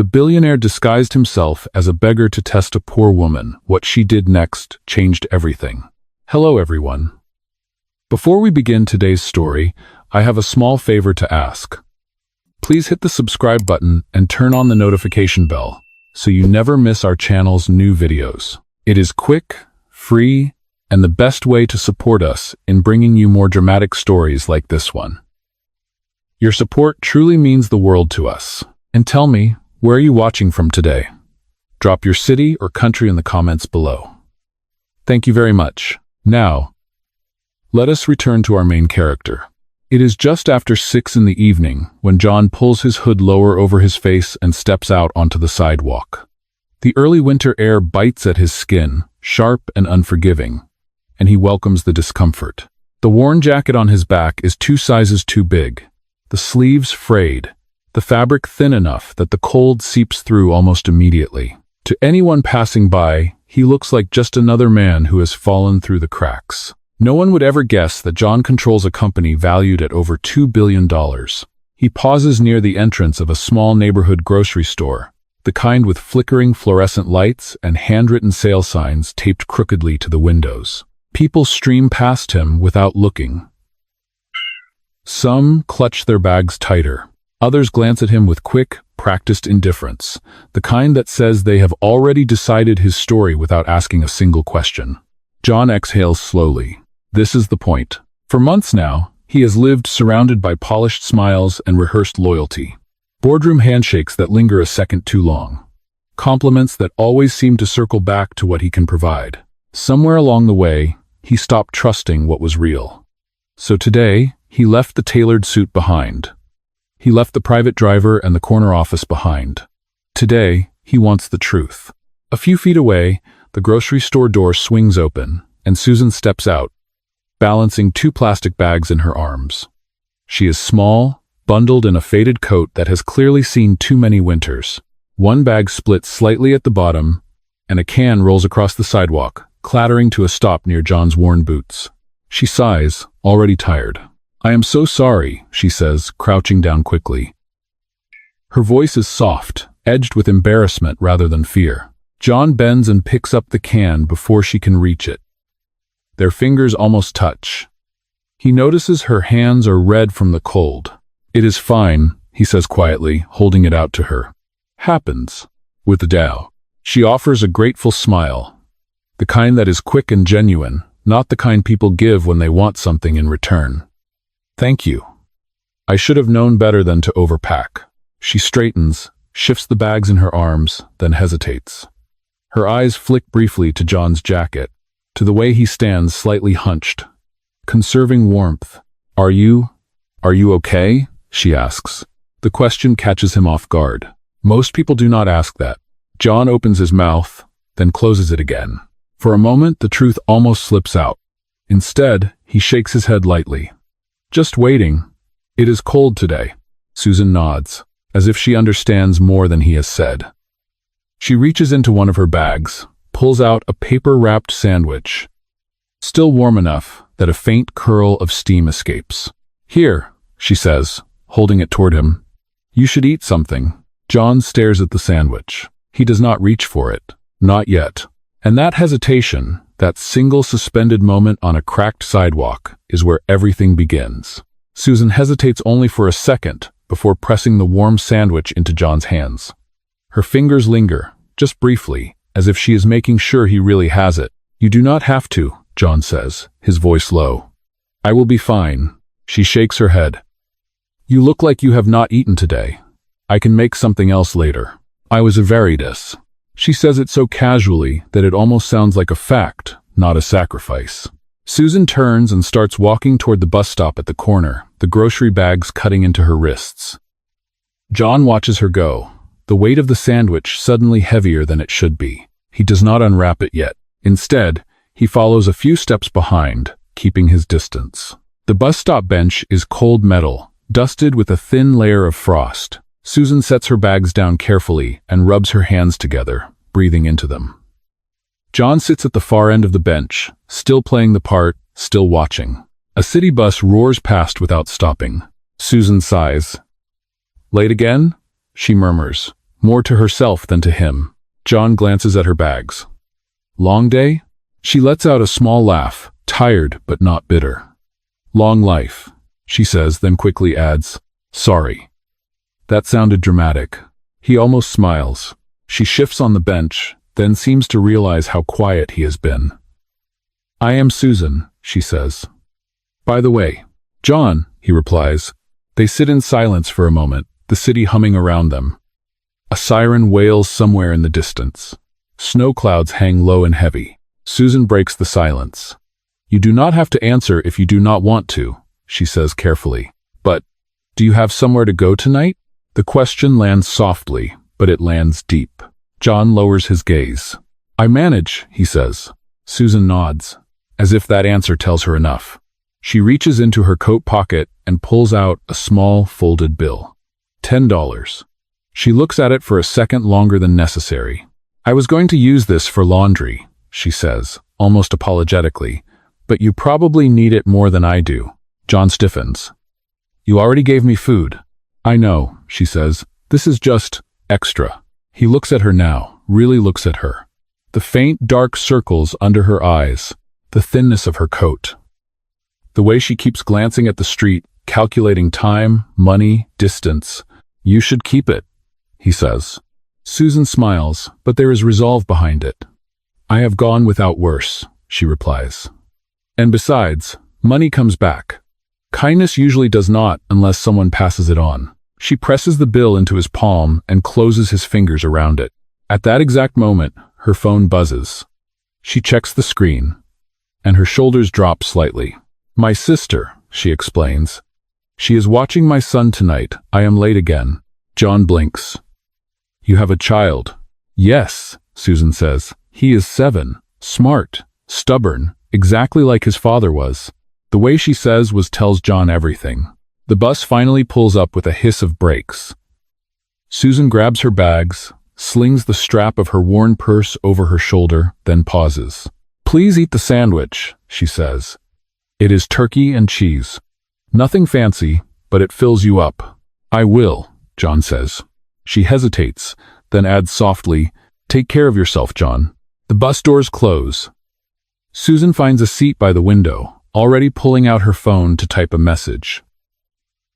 The billionaire disguised himself as a beggar to test a poor woman. What she did next changed everything. Hello, everyone. Before we begin today's story, I have a small favor to ask. Please hit the subscribe button and turn on the notification bell so you never miss our channel's new videos. It is quick, free, and the best way to support us in bringing you more dramatic stories like this one. Your support truly means the world to us. And tell me, where are you watching from today? Drop your city or country in the comments below. Thank you very much. Now, let us return to our main character. It is just after 6 in the evening when John pulls his hood lower over his face and steps out onto the sidewalk. The early winter air bites at his skin, sharp and unforgiving, and he welcomes the discomfort. The worn jacket on his back is 2 sizes too big, the sleeves frayed, the fabric thin enough that the cold seeps through almost immediately. To anyone passing by, he looks like just another man who has fallen through the cracks. No one would ever guess that John controls a company valued at over $2 billion. He pauses near the entrance of a small neighborhood grocery store, the kind with flickering fluorescent lights and handwritten sale signs taped crookedly to the windows. People stream past him without looking. Some clutch their bags tighter. Others glance at him with quick, practiced indifference, the kind that says they have already decided his story without asking a single question. John exhales slowly. This is the point. For months now, he has lived surrounded by polished smiles and rehearsed loyalty. Boardroom handshakes that linger a second too long. Compliments that always seem to circle back to what he can provide. Somewhere along the way, he stopped trusting what was real. So today, he left the tailored suit behind. He left the private driver and the corner office behind. Today, he wants the truth. A few feet away, the grocery store door swings open, and Susan steps out, balancing 2 plastic bags in her arms. She is small, bundled in a faded coat that has clearly seen too many winters. One bag splits slightly at the bottom, and a can rolls across the sidewalk, clattering to a stop near John's worn boots. She sighs, already tired. "I am so sorry," she says, crouching down quickly. Her voice is soft, edged with embarrassment rather than fear. John bends and picks up the can before she can reach it. Their fingers almost touch. He notices her hands are red from the cold. "It is fine," he says quietly, holding it out to her. "Happens." With a Dow. She offers a grateful smile, the kind that is quick and genuine, not the kind people give when they want something in return. "Thank you. I should have known better than to overpack." She straightens, shifts the bags in her arms, then hesitates. Her eyes flick briefly to John's jacket, to the way he stands slightly hunched, conserving warmth. Are you okay?" she asks. The question catches him off guard. Most people do not ask that. John opens his mouth, then closes it again. For a moment, the truth almost slips out. Instead, he shakes his head lightly. "Just waiting. It is cold today." Susan nods, as if she understands more than he has said. She reaches into one of her bags, pulls out a paper-wrapped sandwich, still warm enough that a faint curl of steam escapes. "Here," she says, holding it toward him. "You should eat something." John stares at the sandwich. He does not reach for it. Not yet. And that hesitation, that single suspended moment on a cracked sidewalk, is where everything begins. Susan hesitates only for a second before pressing the warm sandwich into John's hands. Her fingers linger, just briefly, as if she is making sure he really has it. "You do not have to," John says, his voice low. "I will be fine." She shakes her head. "You look like you have not eaten today. I can make something else later." "I was a Veritas." She says it so casually that it almost sounds like a fact, not a sacrifice. Susan turns and starts walking toward the bus stop at the corner, the grocery bags cutting into her wrists. John watches her go, the weight of the sandwich suddenly heavier than it should be. He does not unwrap it yet. Instead, he follows a few steps behind, keeping his distance. The bus stop bench is cold metal, dusted with a thin layer of frost. Susan sets her bags down carefully and rubs her hands together, breathing into them. John sits at the far end of the bench, still playing the part, still watching. A city bus roars past without stopping. Susan sighs. "Late again?" she murmurs, more to herself than to him. John glances at her bags. Long day? She lets out a small laugh, tired but not bitter. Long life, she says, then quickly adds, sorry. That sounded dramatic. He almost smiles. She shifts on the bench, then seems to realize how quiet he has been. I am Susan, she says. By the way, John, he replies. They sit in silence for a moment, the city humming around them. A siren wails somewhere in the distance. Snow clouds hang low and heavy. Susan breaks the silence. You do not have to answer if you do not want to, she says carefully. But, do you have somewhere to go tonight? The question lands softly, but it lands deep. John lowers his gaze. I manage, he says. Susan nods, as if that answer tells her enough. She reaches into her coat pocket and pulls out a small, folded bill. $10. She looks at it for a second longer than necessary. I was going to use this for laundry, she says, almost apologetically, but you probably need it more than I do. John stiffens. You already gave me food. I know, she says. This is just extra. He looks at her now, really looks at her. The faint, dark circles under her eyes, the thinness of her coat. The way she keeps glancing at the street, calculating time, money, distance. You should keep it, he says. Susan smiles, but there is resolve behind it. I have gone without worse, she replies. And besides, money comes back. Kindness usually does not unless someone passes it on. She presses the bill into his palm and closes his fingers around it. At that exact moment, her phone buzzes. She checks the screen, and her shoulders drop slightly. My sister, she explains. She is watching my son tonight. I am late again. John blinks. You have a child. Yes, Susan says. He is 7, smart, stubborn, exactly like his father was. The way she says tells John everything. The bus finally pulls up with a hiss of brakes. Susan grabs her bags, slings the strap of her worn purse over her shoulder, then pauses. Please eat the sandwich, she says. It is turkey and cheese. Nothing fancy, but it fills you up. I will, John says. She hesitates, then adds softly, Take care of yourself, John. The bus doors close. Susan finds a seat by the window, already pulling out her phone to type a message.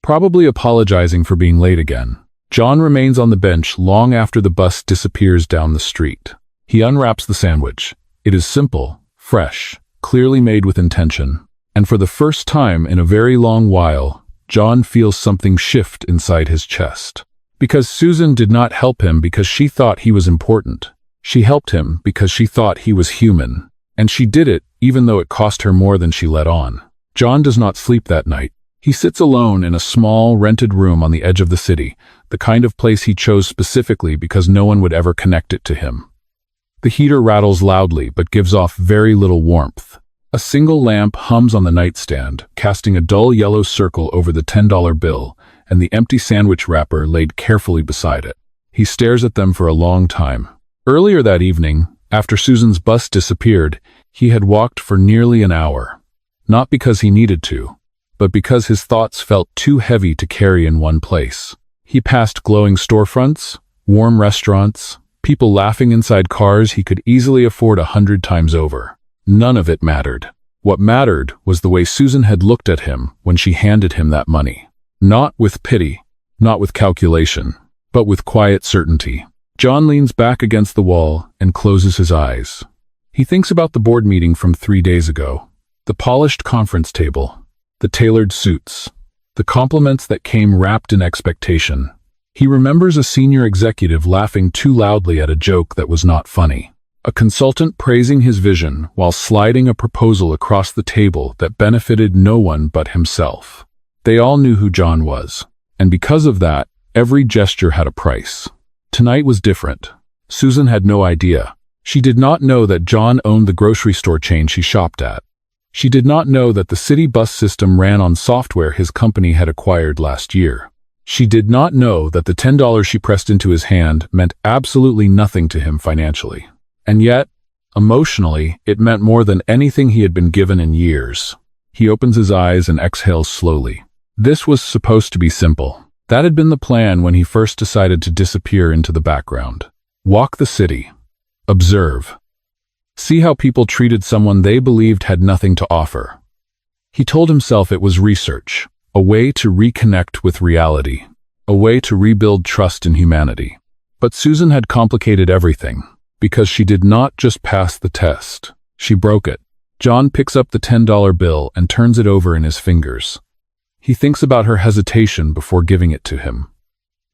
Probably apologizing for being late again. John remains on the bench long after the bus disappears down the street. He unwraps the sandwich. It is simple, fresh, clearly made with intention. And for the first time in a very long while, John feels something shift inside his chest. Because Susan did not help him because she thought he was important. She helped him because she thought he was human. And she did it even though it cost her more than she let on. John does not sleep that night. He sits alone in a small, rented room on the edge of the city, the kind of place he chose specifically because no one would ever connect it to him. The heater rattles loudly but gives off very little warmth. A single lamp hums on the nightstand, casting a dull yellow circle over the $10 bill and the empty sandwich wrapper laid carefully beside it. He stares at them for a long time. Earlier that evening, after Susan's bus disappeared, he had walked for nearly an hour. Not because he needed to, but because his thoughts felt too heavy to carry in one place. He passed glowing storefronts, warm restaurants, people laughing inside cars he could easily afford 100 times over. None of it mattered. What mattered was the way Susan had looked at him when she handed him that money. Not with pity, not with calculation, but with quiet certainty. John leans back against the wall and closes his eyes. He thinks about the board meeting from 3 days ago. The polished conference table, the tailored suits, the compliments that came wrapped in expectation. He remembers a senior executive laughing too loudly at a joke that was not funny. A consultant praising his vision while sliding a proposal across the table that benefited no one but himself. They all knew who John was, and because of that, every gesture had a price. Tonight was different. Susan had no idea. She did not know that John owned the grocery store chain she shopped at. She did not know that the city bus system ran on software his company had acquired last year. She did not know that the $10 she pressed into his hand meant absolutely nothing to him financially. And yet, emotionally, it meant more than anything he had been given in years. He opens his eyes and exhales slowly. This was supposed to be simple. That had been the plan when he first decided to disappear into the background. Walk the city. Observe. See how people treated someone they believed had nothing to offer. He told himself it was research, a way to reconnect with reality, a way to rebuild trust in humanity. But Susan had complicated everything, because she did not just pass the test, she broke it. John picks up the $10 bill and turns it over in his fingers. He thinks about her hesitation before giving it to him.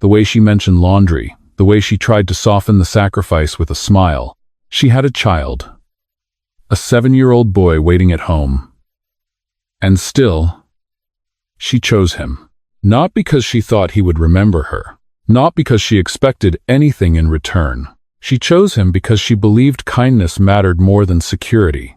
The way she mentioned laundry, the way she tried to soften the sacrifice with a smile. She had a child, a 7-year-old boy waiting at home. And still, she chose him. Not because she thought he would remember her, not because she expected anything in return. She chose him because she believed kindness mattered more than security.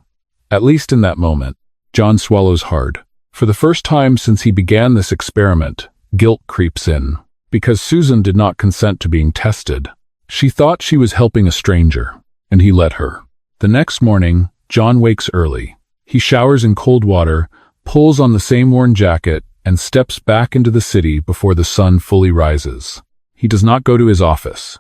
At least in that moment. John swallows hard. For the first time since he began this experiment, guilt creeps in. Because Susan did not consent to being tested. She thought she was helping a stranger, and he let her. The next morning, John wakes early. He showers in cold water, pulls on the same worn jacket, and steps back into the city before the sun fully rises. He does not go to his office.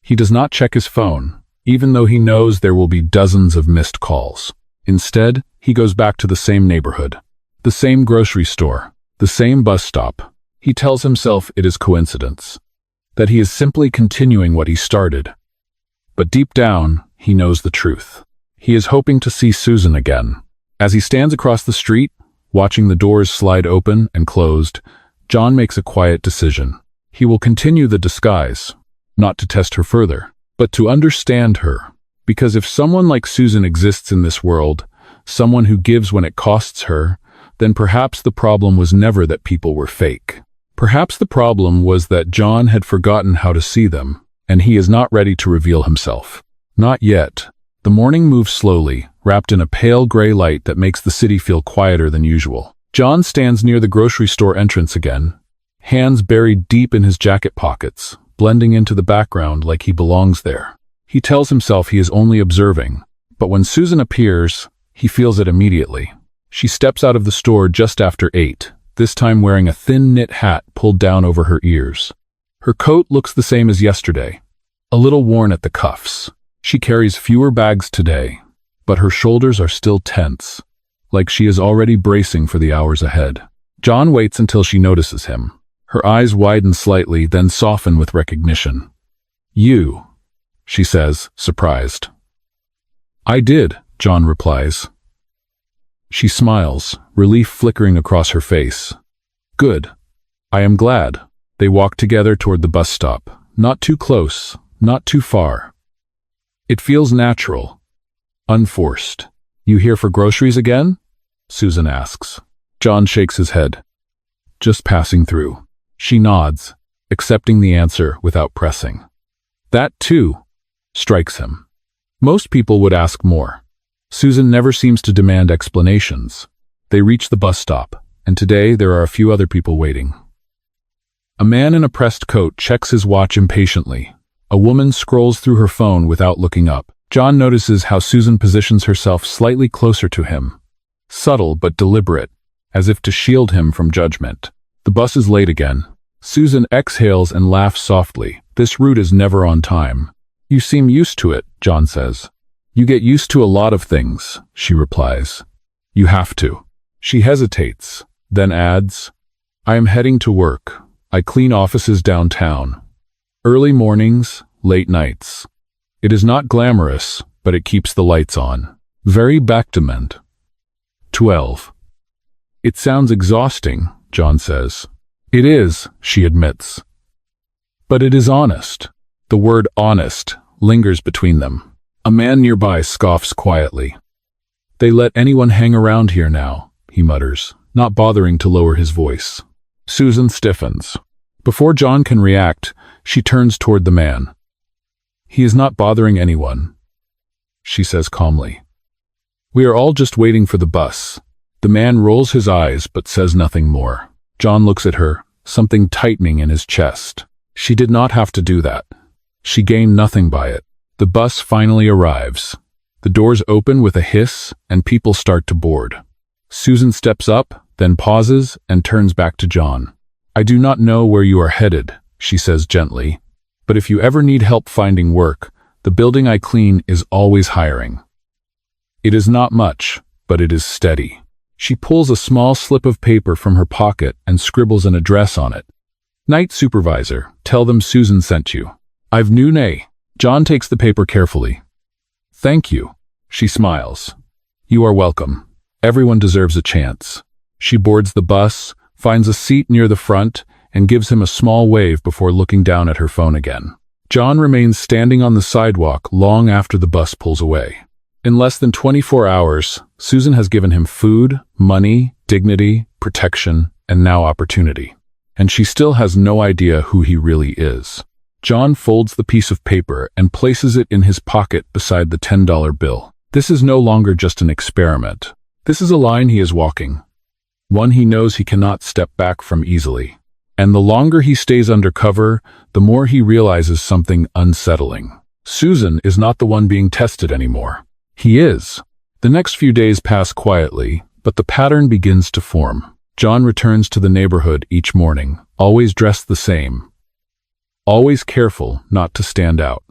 He does not check his phone, even though he knows there will be dozens of missed calls. Instead, he goes back to the same neighborhood, the same grocery store, the same bus stop. He tells himself it is coincidence, that he is simply continuing what he started. But deep down, he knows the truth. He is hoping to see Susan again. As he stands across the street, watching the doors slide open and closed, John makes a quiet decision. He will continue the disguise, not to test her further, but to understand her. Because if someone like Susan exists in this world, someone who gives when it costs her, then perhaps the problem was never that people were fake. Perhaps the problem was that John had forgotten how to see them, and he is not ready to reveal himself. Not yet. The morning moves slowly, wrapped in a pale gray light that makes the city feel quieter than usual. John stands near the grocery store entrance again, hands buried deep in his jacket pockets, blending into the background like he belongs there. He tells himself he is only observing, but when Susan appears, he feels it immediately. She steps out of the store just after 8, this time wearing a thin knit hat pulled down over her ears. Her coat looks the same as yesterday, a little worn at the cuffs. She carries fewer bags today, but her shoulders are still tense, like she is already bracing for the hours ahead. John waits until she notices him. Her eyes widen slightly, then soften with recognition. "You," she says, surprised. "I did," John replies. She smiles, relief flickering across her face. "Good. I am glad." They walk together toward the bus stop, not too close, not too far. It feels natural, unforced. "You here for groceries again?" Susan asks. John shakes his head. "Just passing through." She nods, accepting the answer without pressing. That, too, strikes him. Most people would ask more. Susan never seems to demand explanations. They reach the bus stop, and today there are a few other people waiting. A man in a pressed coat checks his watch impatiently. A woman scrolls through her phone without looking up. John notices how Susan positions herself slightly closer to him. Subtle but deliberate, as if to shield him from judgment. The bus is late again. Susan exhales and laughs softly. "This route is never on time." "You seem used to it," John says. "You get used to a lot of things," she replies. "You have to." She hesitates, then adds, "I am heading to work. I clean offices downtown. Early mornings, late nights. It is not glamorous, but it keeps the lights on. Very backdement." 12. "It sounds exhausting," John says. "It is," she admits. "But it is honest." The word honest lingers between them. A man nearby scoffs quietly. "They let anyone hang around here now," he mutters, not bothering to lower his voice. Susan stiffens. Before John can react, she turns toward the man. "He is not bothering anyone," she says calmly. "We are all just waiting for the bus." The man rolls his eyes but says nothing more. John looks at her, something tightening in his chest. She did not have to do that. She gained nothing by it. The bus finally arrives. The doors open with a hiss and people start to board. Susan steps up, then pauses and turns back to John. I do not know where you are headed, she says gently, but if you ever need help finding work, the building I clean is always hiring. It is not much, but it is steady. She pulls a small slip of paper from her pocket and scribbles an address on it. Night supervisor, tell them Susan sent you. I've Nay. John takes the paper carefully. Thank you. She smiles. You are welcome. Everyone deserves a chance. She boards the bus, finds a seat near the front, and gives him a small wave before looking down at her phone again. John remains standing on the sidewalk long after the bus pulls away. In less than 24 hours, Susan has given him food, money, dignity, protection, and now opportunity. And she still has no idea who he really is. John folds the piece of paper and places it in his pocket beside the $10 bill. This is no longer just an experiment. This is a line he is walking. One he knows he cannot step back from easily. And the longer he stays undercover, the more he realizes something unsettling. Susan is not the one being tested anymore. He is. The next few days pass quietly, but the pattern begins to form. John returns to the neighborhood each morning, always dressed the same. Always careful not to stand out.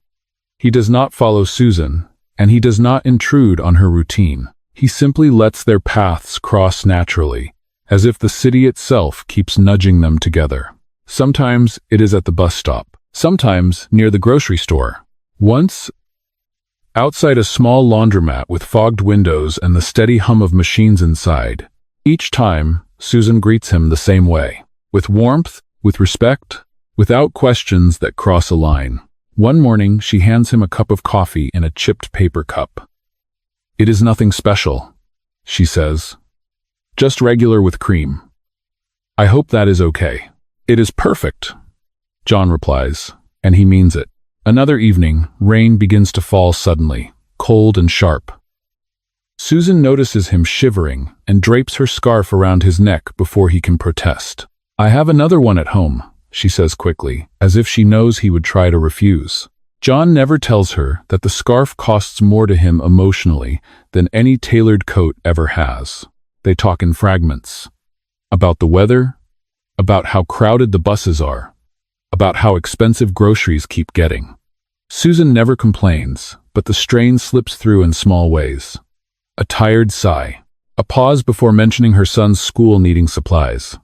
He does not follow Susan, and he does not intrude on her routine. He simply lets their paths cross naturally, as if the city itself keeps nudging them together. Sometimes it is at the bus stop, sometimes near the grocery store. Once, outside a small laundromat with fogged windows and the steady hum of machines inside. Each time, Susan greets him the same way, with warmth, with respect, without questions that cross a line. One morning, she hands him a cup of coffee in a chipped paper cup. It is nothing special, she says. Just regular with cream. I hope that is okay. It is perfect, John replies, and he means it. Another evening, rain begins to fall suddenly, cold and sharp. Susan notices him shivering and drapes her scarf around his neck before he can protest. I have another one at home, she says quickly, as if she knows he would try to refuse. John never tells her that the scarf costs more to him emotionally than any tailored coat ever has. They talk in fragments. About the weather, about how crowded the buses are, about how expensive groceries keep getting. Susan never complains, but the strain slips through in small ways. A tired sigh, a pause before mentioning her son's school needing supplies.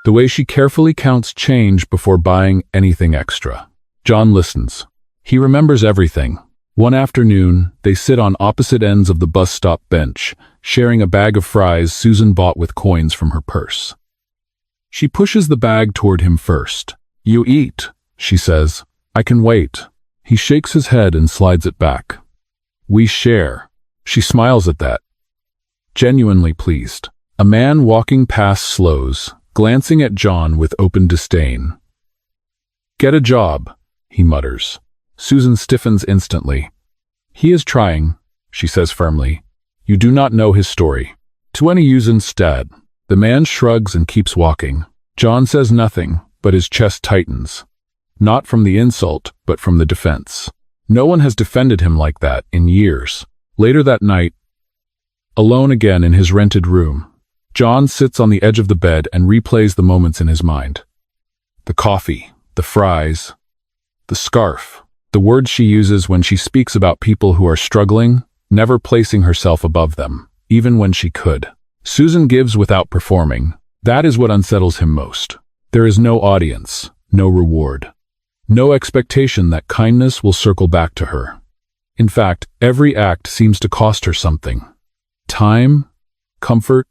The way she carefully counts change before buying anything extra. John listens. He remembers everything. One afternoon, they sit on opposite ends of the bus stop bench, sharing a bag of fries Susan bought with coins from her purse. She pushes the bag toward him first. You eat, she says. I can wait. He shakes his head and slides it back. We share. She smiles at that, genuinely pleased. A man walking past slows, glancing at John with open disdain. Get a job, he mutters. Susan stiffens instantly. He is trying, she says firmly. You do not know his story. To any use instead. The man shrugs and keeps walking. John says nothing, but his chest tightens. Not from the insult, but from the defense. No one has defended him like that in years. Later that night, alone again in his rented room, John sits on the edge of the bed and replays the moments in his mind. The coffee, the fries, the scarf, the words she uses when she speaks about people who are struggling, never placing herself above them, even when she could. Susan gives without performing. That is what unsettles him most. There is no audience, no reward, no expectation that kindness will circle back to her. In fact, every act seems to cost her something. Time, comfort,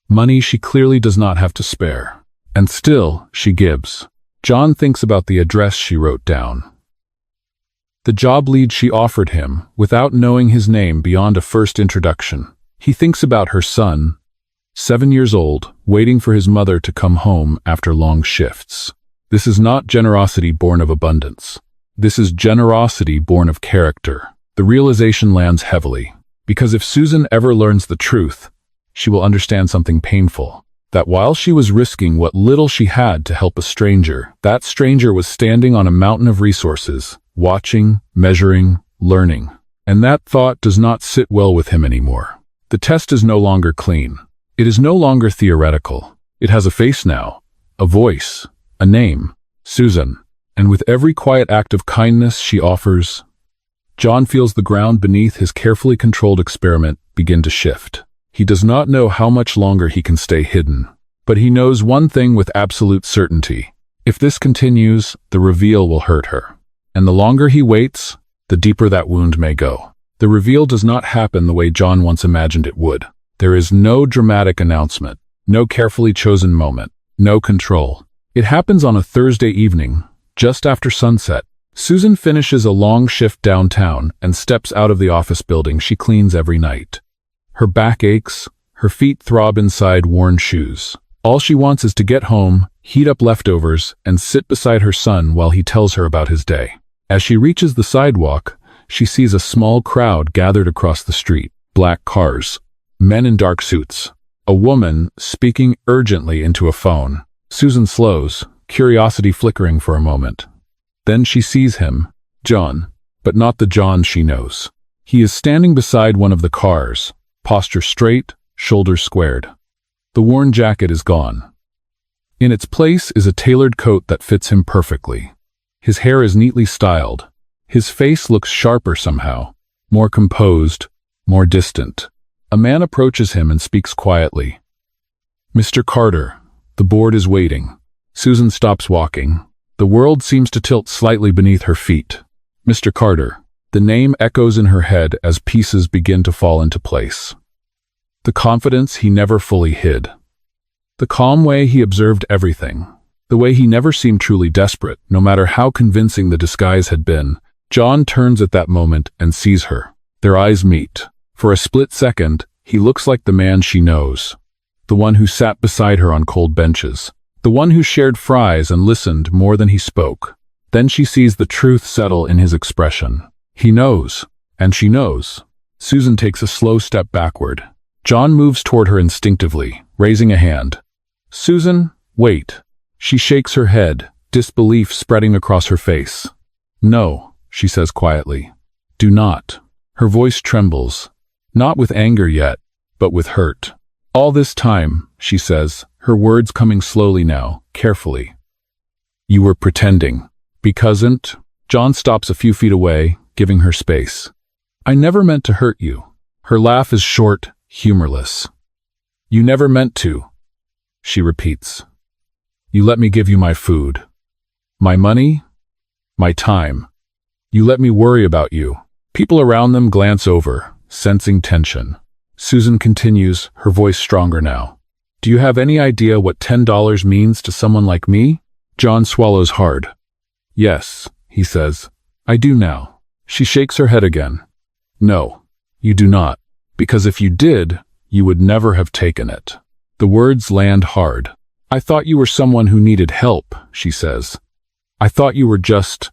money she clearly does not have to spare. And still, she gives. John thinks about the address she wrote down. The job lead she offered him, without knowing his name beyond a first introduction. He thinks about her son, 7 years old, waiting for his mother to come home after long shifts. This is not generosity born of abundance. This is generosity born of character. The realization lands heavily, because if Susan ever learns the truth, she will understand something painful. That while she was risking what little she had to help a stranger, that stranger was standing on a mountain of resources, watching, measuring, learning. And that thought does not sit well with him anymore. The test is no longer clean. It is no longer theoretical. It has a face now, a voice, a name, Susan. And with every quiet act of kindness she offers, John feels the ground beneath his carefully controlled experiment begin to shift. He does not know how much longer he can stay hidden, but he knows one thing with absolute certainty. If this continues, the reveal will hurt her. And the longer he waits, the deeper that wound may go. The reveal does not happen the way John once imagined it would. There is no dramatic announcement, no carefully chosen moment, no control. It happens on a Thursday evening, just after sunset. Susan finishes a long shift downtown and steps out of the office building she cleans every night. Her back aches, her feet throb inside worn shoes. All she wants is to get home, heat up leftovers, and sit beside her son while he tells her about his day. As she reaches the sidewalk, she sees a small crowd gathered across the street. Black cars, men in dark suits, a woman speaking urgently into a phone. Susan slows, curiosity flickering for a moment. Then she sees him, John, but not the John she knows. He is standing beside one of the cars, posture straight, shoulders squared. The worn jacket is gone. In its place is a tailored coat that fits him perfectly. His hair is neatly styled. His face looks sharper somehow, more composed, more distant. A man approaches him and speaks quietly. "Mr. Carter, the board is waiting." Susan stops walking. The world seems to tilt slightly beneath her feet. "Mr. Carter." The name echoes in her head as pieces begin to fall into place. The confidence he never fully hid. The calm way he observed everything. The way he never seemed truly desperate, no matter how convincing the disguise had been. John turns at that moment and sees her. Their eyes meet. For a split second, he looks like the man she knows. The one who sat beside her on cold benches. The one who shared fries and listened more than he spoke. Then she sees the truth settle in his expression. He knows, and she knows. Susan takes a slow step backward. John moves toward her instinctively, raising a hand. "Susan, wait." She shakes her head, disbelief spreading across her face. "No," she says quietly. "Do not." Her voice trembles, not with anger yet, but with hurt. "All this time," she says, her words coming slowly now, carefully. "You were pretending." "Because John stops a few feet away, giving her space. "I never meant to hurt you." Her laugh is short, humorless. "You never meant to," she repeats. "You let me give you my food, my money, my time. You let me worry about you." People around them glance over, sensing tension. Susan continues, her voice stronger now. "Do you have any idea what $10 means to someone like me?" John swallows hard. "Yes," he says. "I do now." She shakes her head again. "No, you do not. Because if you did, you would never have taken it." The words land hard. "I thought you were someone who needed help," she says. "I thought you were just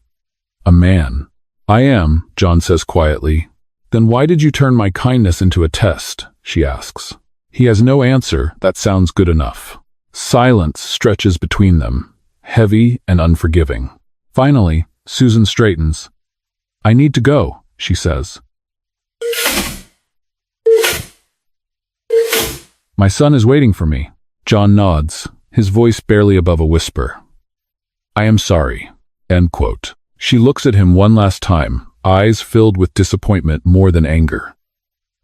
a man." "I am," John says quietly. "Then why did you turn my kindness into a test?" she asks. He has no answer that sounds good enough. Silence stretches between them, heavy and unforgiving. Finally, Susan straightens. "I need to go," she says. "My son is waiting for me." John nods, his voice barely above a whisper. "I am sorry." End quote. She looks at him one last time, eyes filled with disappointment more than anger.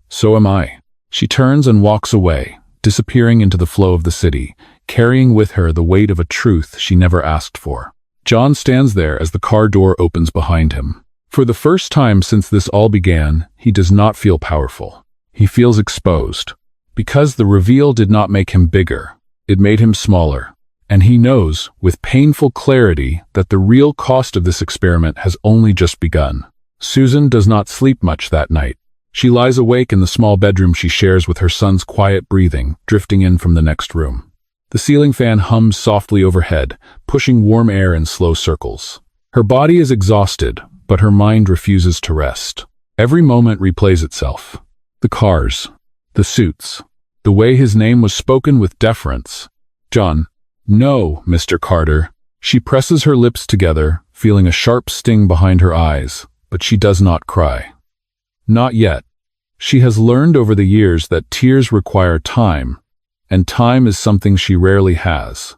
"So am I." She turns and walks away, disappearing into the flow of the city, carrying with her the weight of a truth she never asked for. John stands there as the car door opens behind him. For the first time since this all began, he does not feel powerful. He feels exposed. Because the reveal did not make him bigger, it made him smaller. And he knows, with painful clarity, that the real cost of this experiment has only just begun. Susan does not sleep much that night. She lies awake in the small bedroom she shares with her son's quiet breathing, drifting in from the next room. The ceiling fan hums softly overhead, pushing warm air in slow circles. Her body is exhausted, but her mind refuses to rest. Every moment replays itself. The cars, the suits, the way his name was spoken with deference. "John." "No, Mr. Carter." She presses her lips together, feeling a sharp sting behind her eyes, but she does not cry. Not yet. She has learned over the years that tears require time, and time is something she rarely has.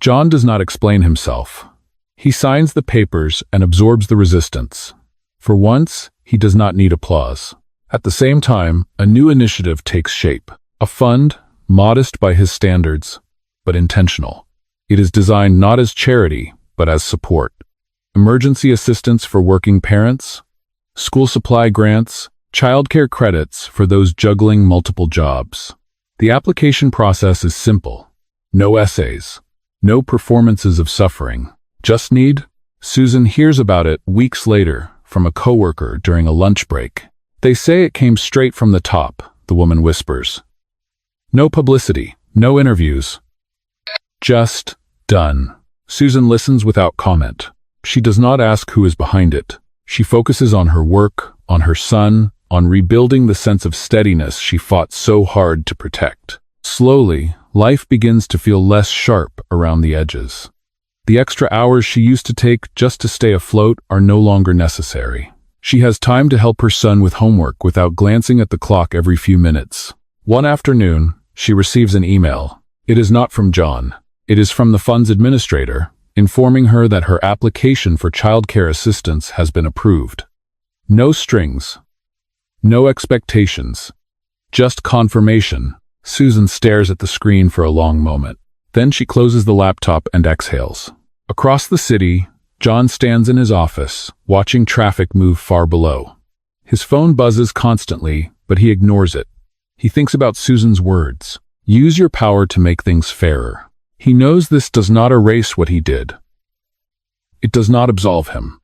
John does not explain himself. He signs the papers and absorbs the resistance. For once, he does not need applause. At the same time, a new initiative takes shape. A fund, modest by his standards, but intentional. It is designed not as charity, but as support. Emergency assistance for working parents, school supply grants, childcare credits for those juggling multiple jobs. The application process is simple. No essays, no performances of suffering. Just need? Susan hears about it weeks later from a coworker during a lunch break. They say it came straight from the top, the woman whispers. No publicity, no interviews. Just done. Susan listens without comment. She does not ask who is behind it. She focuses on her work, on her son, on rebuilding the sense of steadiness she fought so hard to protect. Slowly, life begins to feel less sharp around the edges. The extra hours she used to take just to stay afloat are no longer necessary. She has time to help her son with homework without glancing at the clock every few minutes. One afternoon, she receives an email. It is not from John. It is from the fund's administrator, informing her that her application for childcare assistance has been approved. No strings. No expectations. Just confirmation. Susan stares at the screen for a long moment. Then she closes the laptop and exhales. Across the city, John stands in his office, watching traffic move far below. His phone buzzes constantly, but he ignores it. He thinks about Susan's words. Use your power to make things fairer. He knows this does not erase what he did. It does not absolve him.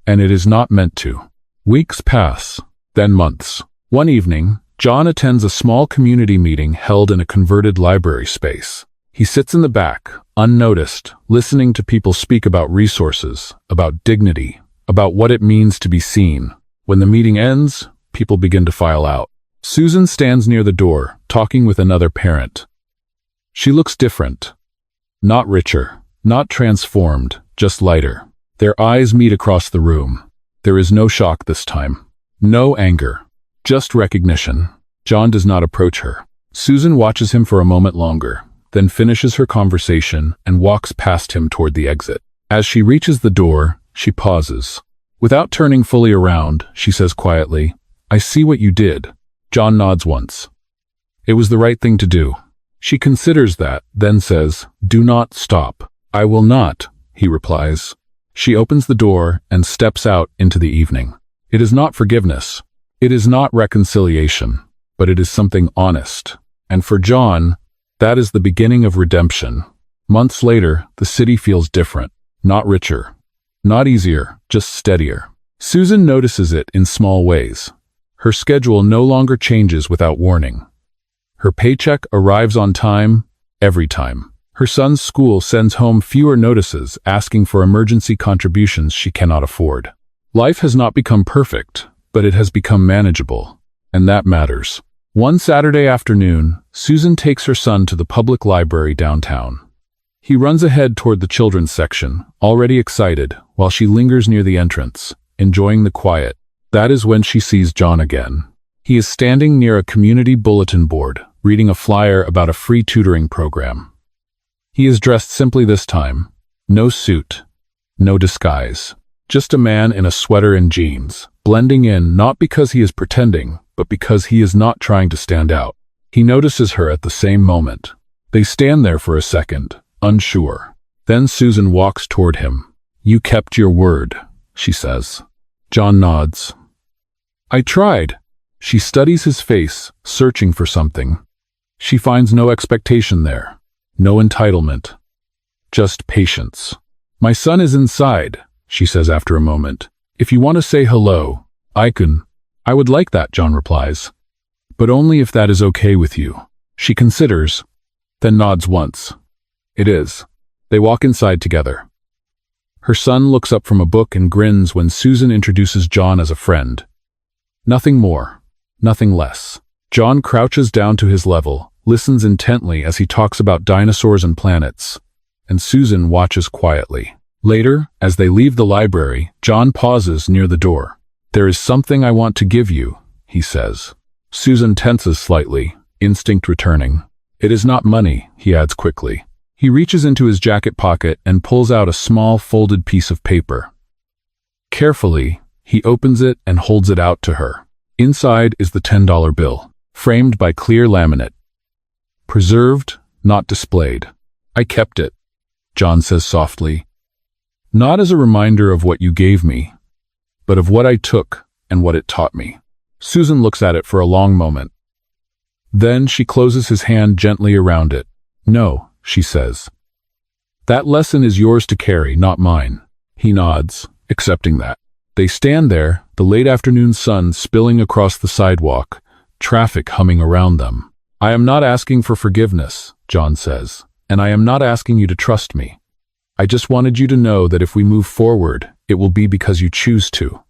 And it is not meant to. Weeks pass, then months. One evening, John attends a small community meeting held in a converted library space. He sits in the back, unnoticed, listening to people speak about resources, about dignity, about what it means to be seen. When the meeting ends, people begin to file out. Susan stands near the door, talking with another parent. She looks different. Not richer, not transformed, just lighter. Their eyes meet across the room. There is no shock this time. No anger. Just recognition. John does not approach her. Susan watches him for a moment longer, then finishes her conversation and walks past him toward the exit. As she reaches the door, she pauses. Without turning fully around, she says quietly, "I see what you did." John nods once. It was the right thing to do. She considers that, then says, "Do not stop." "I will not," he replies. She opens the door and steps out into the evening. It is not forgiveness. It is not reconciliation, but it is something honest. And for John, that is the beginning of redemption. Months later, the city feels different. Not richer. Not easier, just steadier. Susan notices it in small ways. Her schedule no longer changes without warning. Her paycheck arrives on time, every time. Her son's school sends home fewer notices asking for emergency contributions she cannot afford. Life has not become perfect, but it has become manageable, and that matters. One Saturday afternoon, Susan takes her son to the public library downtown. He runs ahead toward the children's section, already excited, while she lingers near the entrance, enjoying the quiet. That is when she sees John again. He is standing near a community bulletin board, reading a flyer about a free tutoring program. He is dressed simply this time. No suit, no disguise. Just a man in a sweater and jeans, blending in not because he is pretending, but because he is not trying to stand out. He notices her at the same moment. They stand there for a second, unsure. Then Susan walks toward him. "You kept your word," she says. John nods. "I tried." She studies his face, searching for something. She finds no expectation there, no entitlement, just patience. "My son is inside," she says after a moment. "If you want to say hello, I can." "I would like that," John replies. "But only if that is okay with you." She considers, then nods once. It is. They walk inside together. Her son looks up from a book and grins when Susan introduces John as a friend. Nothing more, nothing less. John crouches down to his level, listens intently as he talks about dinosaurs and planets, and Susan watches quietly. Later, as they leave the library, John pauses near the door. "There is something I want to give you," he says. Susan tenses slightly, instinct returning. "It is not money," he adds quickly. He reaches into his jacket pocket and pulls out a small folded piece of paper. Carefully, he opens it and holds it out to her. Inside is the $10 bill, framed by clear laminate. Preserved, not displayed. I kept it, John says softly. Not as a reminder of what you gave me, but of what I took and what it taught me. Susan looks at it for a long moment. Then she closes his hand gently around it. No, she says. That lesson is yours to carry, not mine. He nods, accepting that. They stand there, the late afternoon sun spilling across the sidewalk, traffic humming around them. I am not asking for forgiveness, John says, and I am not asking you to trust me. I just wanted you to know that if we move forward, it will be because you choose to.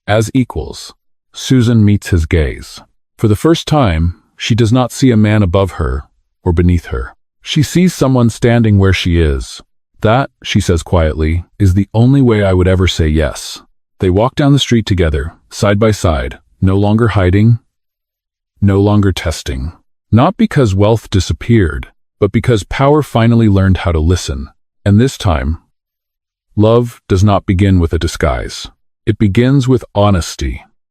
As equals. Susan meets his gaze. For the first time, she does not see a man above her or beneath her. She sees someone standing where she is. That, she says quietly, is the only way I would ever say yes. They walk down the street together, side by side, no longer hiding, no longer testing. Not because wealth disappeared, but because power finally learned how to listen. And this time, love does not begin with a disguise. It begins with honesty.